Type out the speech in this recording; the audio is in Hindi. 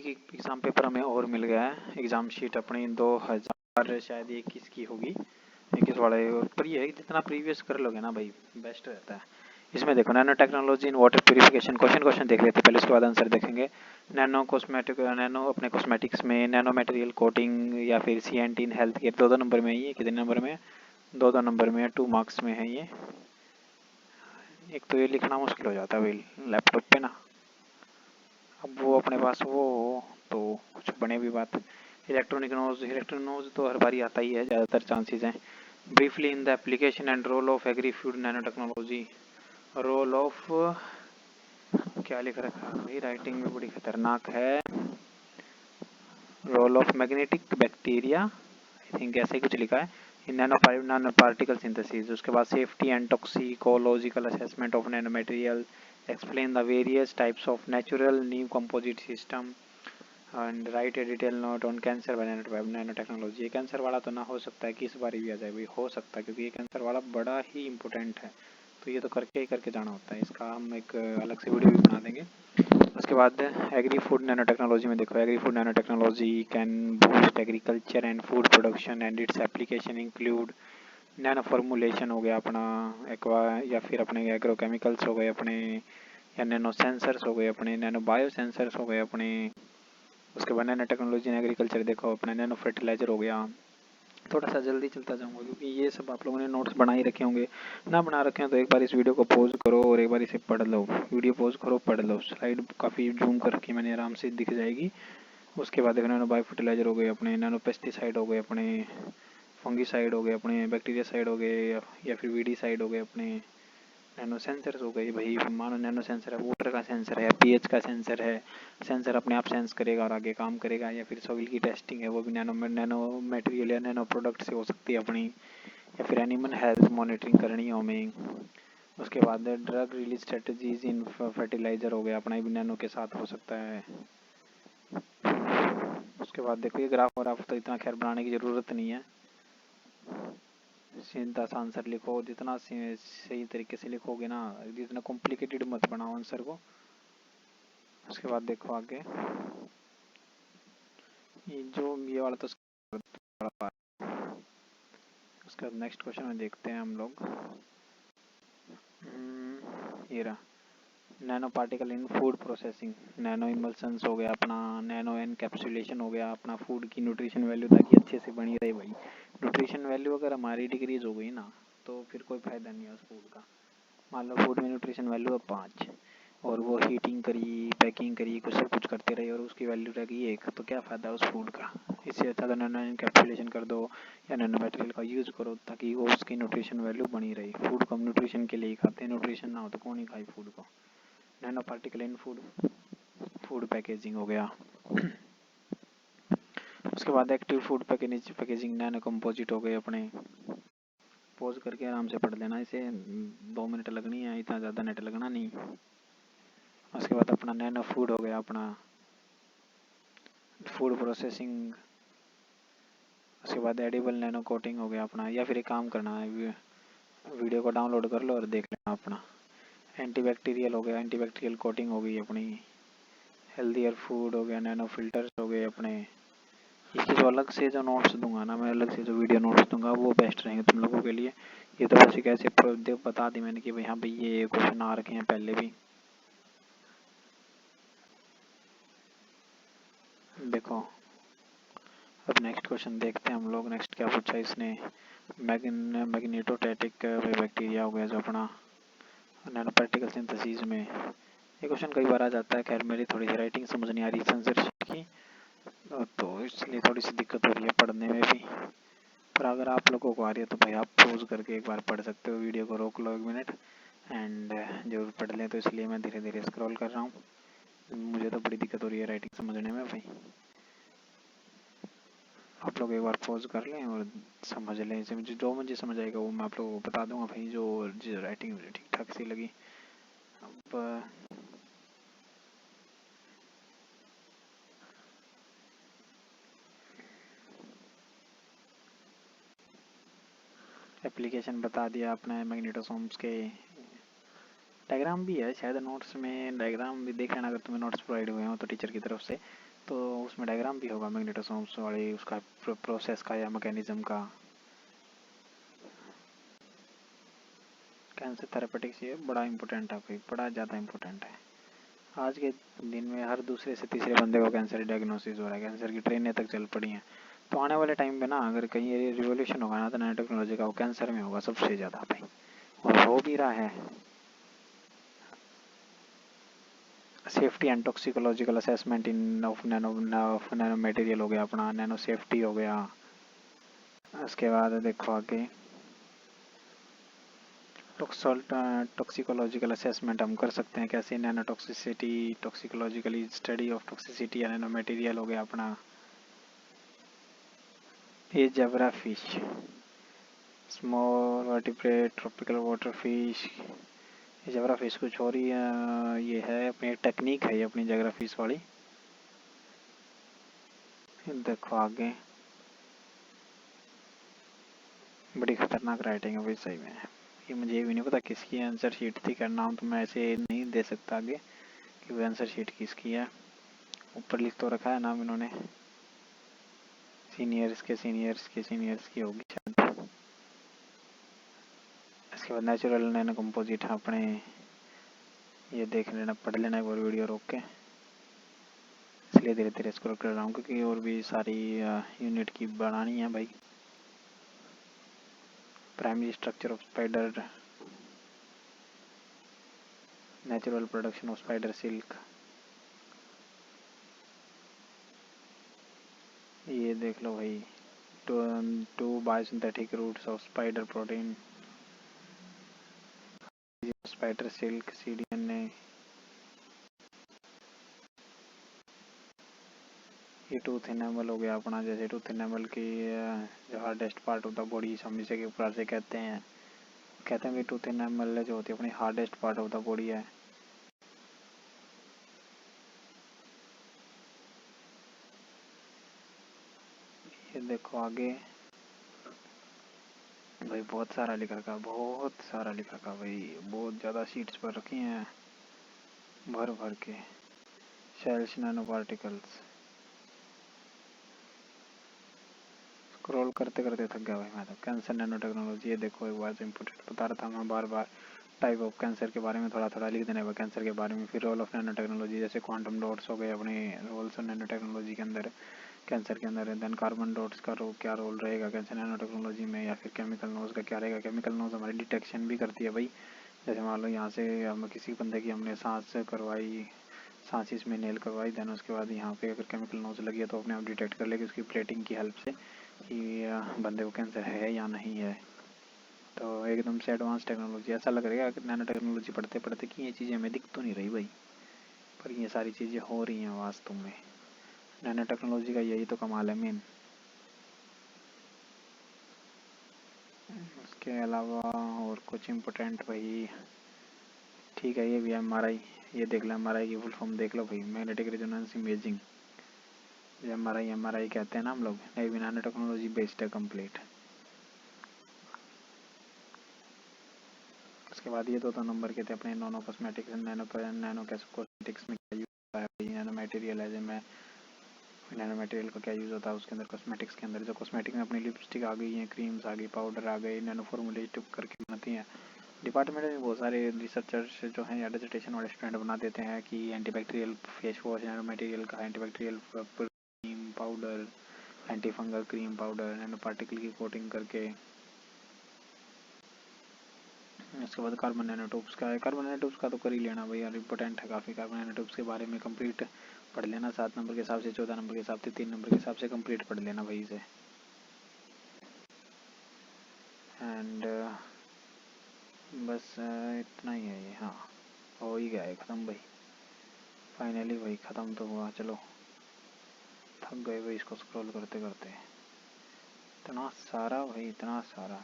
एक एग्ज़ाम पेपर हमें और मिल गया है। एग्ज़ाम शीट अपनी 2000 शायद 21 की होगी, 21 वाले पर ये है कि जितना प्रीवियस कर लोगे ना भाई बेस्ट रहता है। इसमें देखो nano technology in water purification, question देख लेते हैं पहले, उसके बाद आंसर देखेंगे। नैनो अपने कॉस्मेटिक्स में, नैनो मटेरियल कोटिंग या फिर CNT in health care, 2 number में ये कितने नंबर में? 2 नंबर में, 2 मार्क्स में है ये। एक तो ये लिखना मुश्किल हो जाता है भाई लैपटॉप पे ना, अब वो अपने पास वो तो कुछ बने भी बात। इलेक्ट्रॉनिक नोज तो हर बारी आता ही है, ज़्यादातर चांसेस हैं। Briefly in the application and role of agri food nano technology. Role of क्या लिख रखा है भाई, राइटिंग में बड़ी खतरनाक है। Role of magnetic bacteria I think ऐसे ही कुछ लिखा है इन नैनो पार्टिकल सिंथेसिस। उसके बाद safety and toxicological assessment of nano material, explain the various types of natural new composite system and write a detail note on cancer by nano technology. ये कैंसर वाला तो ना हो सकता है कि इस बार भी आ जाए भाई, हो सकता है क्योंकि ये कैंसर वाला बड़ा ही इंपॉर्टेंट है, तो ये तो करके जाना होता है। इसका हम एक अलग से वीडियो भी बना देंगे। उसके बाद एग्री फूड नैनो टेक्नोलॉजी में देखो, agree food nano technology can boost agriculture and food production and its application include nano formulation हो गया अपना, एक्वा या फिर अपने एग्रोकेमिकल्स हो गए अपने, या नैनो सेंसर्स हो गए अपने, नैनो बायो सेंसर्स हो गए अपने। उसके बाद नैनो टेक्नोलॉजी इन एग्रीकल्चर देखो अपना, नैनो फर्टिलाइजर हो गया। थोड़ा सा जल्दी चलता जाऊंगा क्योंकि ये सब आप लोगों ने नोट्स बना ही रखे होंगे, ना बना रखे हैं तो एक बार इस वीडियो को पॉज करो और एक बार इसे पढ़ लो। वीडियो पॉज करो, पढ़ लो, स्लाइड काफ़ी जूम कर रखी मैंने, आराम से दिख जाएगी। उसके बाद देखो नैनो बायो फर्टिलाइजर हो गए अपने, नैनो पेस्टिसाइड हो गए अपने, फंगीसाइड हो गए अपने, बैक्टीरिया साइड हो गए या फिर वीडी साइड हो गए अपने, नैनो सेंसर्स हो गई भाई। मानो नैनो सेंसर है, वाटर का सेंसर है, pH का सेंसर है, सेंसर अपने आप सेंस करेगा और आगे काम करेगा। या फिर सॉइल की टेस्टिंग है, वो भी नैनो मटेरियल या नैनो प्रोडक्ट से हो सकती है अपनी। या फिर एनिमल हेल्थ मॉनिटरिंग करनी है हमें। उसके बाद drug release strategies in fertiliser हो गया अपना, भी नैनो के साथ हो सकता है। उसके बाद देखो ये ग्राफ तो इतना खैर बनाने की ज़रूरत नहीं है, सीधा सा आंसर लिखो, जितना सही तरीके से लिखोगे ना, जितना कॉम्प्लिकेटेड मत बनाओ आंसर को। उसके बाद देखो आगे ये वाला तो उसके बाद नेक्स्ट क्वेश्चन में देखते हैं हम लोग। ये रहा nano particle in food processing, nano emulsions हो गया अपना, नैनो एनकैप्सुलेशन हो गया अपना, फूड की न्यूट्रिशन वैल्यू ताकि अच्छे से बनी रहे भाई। न्यूट्रिशन वैल्यू अगर हमारी डिक्रीज हो गई ना तो फिर कोई फायदा नहीं है उस फूड का। मान लो फूड में न्यूट्रिशन वैल्यू है 5 और वो हीटिंग करी, पैकिंग करी, कुछ सब कुछ करते रहे और उसकी वैल्यू रह गई 1, तो क्या फ़ायदा उस फूड का। इससे अच्छा तो नैनो एनकैप्सुलेशन कर दो या नैनो मटेरियल का यूज़ करो ताकि वो उसकी न्यूट्रिशन वैल्यू बनी रही। फूड को हम न्यूट्रिशन के लिए ही खाते हैं, न्यूट्रिशन ना हो तो कौन ही खाए फूड को। Nano particle in food packaging हो गया। उसके बाद active food packaging nano composite हो गए अपने। पॉज करके आराम से पढ़ लेना इसे, 2 मिनट लगनी है, इतना ज़्यादा नेट लगना नहीं। उसके बाद अपना नैनो फूड हो गया अपना, फूड प्रोसेसिंग। उसके बाद एडिबल नैनो कोटिंग हो गया अपना, या फिर एक काम करना है वीडियो को डाउनलोड कर लो और देख लेना अपना। एंटीबैक्टीरियल हो गया, एंटीबैक्टीरियल कोटिंग हो गई अपनी। हेल्दियर फूड हो गया, नैनो फिल्टर्स हो गए अपने। इसके जो अलग से जो नोट्स दूंगा ना मैं, अलग से जो वीडियो नोट्स दूंगा वो बेस्ट रहेंगे तुम लोगों के लिए। ये तो बस कैसे बता दी मैंने कि भाई हाँ भाई ये क्वेश्चन आ रखे हैं पहले भी। देखो अब नेक्स्ट क्वेश्चन देखते हैं हम लोग। नेक्स्ट क्या पूछा इसने, मैग्नेटोटैटिक बैक्टीरिया हो गया जो अपना नैनो पार्टिकल सिंथेसिस में। ये क्वेश्चन कई बार आ जाता है, खैर मेरी थोड़ी सी राइटिंग समझ नहीं आ रही सेंसरशिप की, तो इसलिए थोड़ी सी दिक्कत हो रही है पढ़ने में भी। पर अगर आप लोगों को आ रही है तो भाई आप पॉज करके एक बार पढ़ सकते हो, वीडियो को रोक लो 1 मिनट एंड जरूर पढ़ लें। तो इसलिए मैं धीरे धीरे स्क्रॉल कर रहा हूँ, मुझे तो बड़ी दिक्कत हो रही है राइटिंग समझने में भाई। आप लोग एक बार पॉज कर लें और समझ लें इसे, जो मुझे समझ आएगा वो मैं आप लोगों को बता दूंगा भाई, जो राइटिंग मुझे ठीक ठाक सी लगी। अब एप्लीकेशन बता दिया अपने मैग्नेटोसोम्स के। डायग्राम भी है शायद नोट्स में, डायग्राम भी देख लेना अगर तुम्हें नोट्स प्रोवाइड हुए हो तो टीचर की तरफ से। तो उसमें डायग्राम भी होगा मैग्नेटोसोम्स वाली, उसका प्रोसेस का या मैकेनिज्म का। कैंसर थेरेपेटिक्स ये बड़ा इम्पोर्टेंट है भाई, बड़ा ज़्यादा इम्पोर्टेंट है। आज के दिन में हर दूसरे से तीसरे बंदे को कैंसर डायग्नोसिस हो रहा है, कैंसर की ट्रेनें तक चल पड़ी हैं। तो आने वाले टाइम पे ना अगर कहीं ये रिवोल्यूशन होगा ना तो नैनो टेक्नोलॉजी का, वो कैंसर में होगा सबसे ज़्यादा भाई, और हो भी रहा है। Safety and toxicological assessment in of nano material हो गया अपना, नैनो सेफ्टी हो गया। उसके बाद देखो आगे टॉक्सिकोलॉजिकल असेसमेंट हम कर सकते हैं कैसे, nano toxicity, toxicologically study of toxicity या नैनो मटेरियल हो गया अपना। ये zebra fish, small vertebrate tropical water fish. ये जेब्रा फिश कुछ और ही ये है अपनी टेक्निक है, ये अपनी जेब्रा फिश वाली। देखो आगे बड़ी खतरनाक राइटिंग है भाई सही में। ये मुझे भी नहीं पता किसकी आंसर शीट थी, करना हूँ तो मैं ऐसे नहीं दे सकता आगे कि वो आंसर शीट किसकी है। ऊपर लिख तो रखा है नाम इन्होंने, सीनियर्स की होगी शायद। इसके बाद नेचुरल नैनो कंपोजिट है अपने, ये देख लेना, पढ़ लेना एक बार वीडियो रोक के। इसलिए धीरे धीरे स्क्रॉल कर रहा हूँ क्योंकि और भी सारी यूनिट की बनानी है भाई। Primary structure of spider, natural production of spider silk, ये देख लो भाई। To biosynthetic routes of spider protein, spider silk, CDNA। ये टूथ एनामल हो गया अपना, जैसे टूथ एनामल की जो हार्डेस्ट पार्ट होता है बॉडी, हम इसे के ऊपर से कहते हैं कि टूथ एनामल जो होती है अपनी hardest part of the body है। ये देखो आगे भाई, बहुत सारा लिख रखा, बहुत सारा लिख रखा भाई, बहुत ज़्यादा शीट्स पर रखी हैं भर भर के। सेल्स नैनो पार्टिकल्स, स्क्रॉल करते करते थक गया भाई मैं तो। कैंसर नैनो टेक्नोलॉजी, ये देखो एक बार इम्पोर्टेंट बता रहा था मैं बार बार, टाइप ऑफ कैंसर के बारे में थोड़ा थोड़ा लिख देना है कैंसर के बारे में। फिर रोल ऑफ नैनो टेक्नोलॉजी, जैसे क्वांटम डॉट्स हो गए अपने रोल्स ऑफ नैनो टेक्नोलॉजी के अंदर, कैंसर के अंदर। देन कार्बन डॉट्स का क्या रोल रहेगा कैंसर नैनो टेक्नोलॉजी में, या फिर केमिकल नोज का क्या रहेगा। केमिकल नोज हमारी डिटेक्शन भी करती है भाई, जैसे मान लो यहाँ से हम किसी बंदे की हमने सांस करवाई, सांस इसमें नेल करवाई, देन उसके बाद यहाँ पे अगर केमिकल नोज लगी है तो अपने आप डिटेक्ट कर लेगी उसकी प्लेटिंग की हेल्प से कि बंदे को कैंसर है या नहीं है। तो एकदम से एडवांस टेक्नोलॉजी, ऐसा लग रहा है नैनो टेक्नोलॉजी पढ़ते पढ़ते कि ये चीज़ें हमें दिख तो नहीं रही भाई, पर ये सारी चीज़ें हो रही हैं वास्तव में। नैनो टेक्नोलॉजी का यही तो कमाल है मेन। उसके अलावा और कुछ इम्पोर्टेंट भाई, ठीक है ये भी MRI, ये देख लो MRI की फुल फॉर्म देख लो भाई, मैग्नेटिक रेजोनेंस इमेजिंग। MRI कहते हैं ना हम लोग, ये भी नैनो टेक्नोलॉजी बेस्ड है कंप्लीट। उसके बाद ये दो नंबर के थे अपने नैनो कॉस्मेटिक्स, नैनो कॉस्मेटिक्स में क्या यूज होता है, नैनो मटेरियल है जिनमें नैनो मटेरियल का क्या यूज़ होता है उसके अंदर, कॉस्मेटिक्स के अंदर। जो कॉस्मेटिक में अपनी लिपस्टिक आ गई है, क्रीम्स आ गई, पाउडर आ गई, नैनो फॉर्मुलेटिव करके बनाती हैं। डिपार्टमेंट में बहुत सारे रिसर्चर्स जो हैं या डिसर्टेशन वाले स्टूडेंट बना देते हैं कि antibacterial face wash nano material का, antibacterial cream powder, anti fungal cream powder, nano particle की कोटिंग करके। उसके बाद कार्बन नैनो ट्यूब्स का है, कार्बन नैनो ट्यूब्स का तो कर ही लेना भाई यार, इंपॉर्टेंट है काफ़ी। कार्बन नैनो ट्यूब्स के बारे में कंप्लीट पढ़ लेना, 7 नंबर के हिसाब से, 14 नंबर के हिसाब से, 3 नंबर के हिसाब से कंप्लीट पढ़ लेना भाई इसे। एंड बस इतना ही है ये, हाँ हो ही गया है ख़त्म भाई, फाइनली भाई ख़त्म तो हुआ। चलो थक गए भाई इसको स्क्रॉल करते करते, इतना सारा भाई, इतना सारा।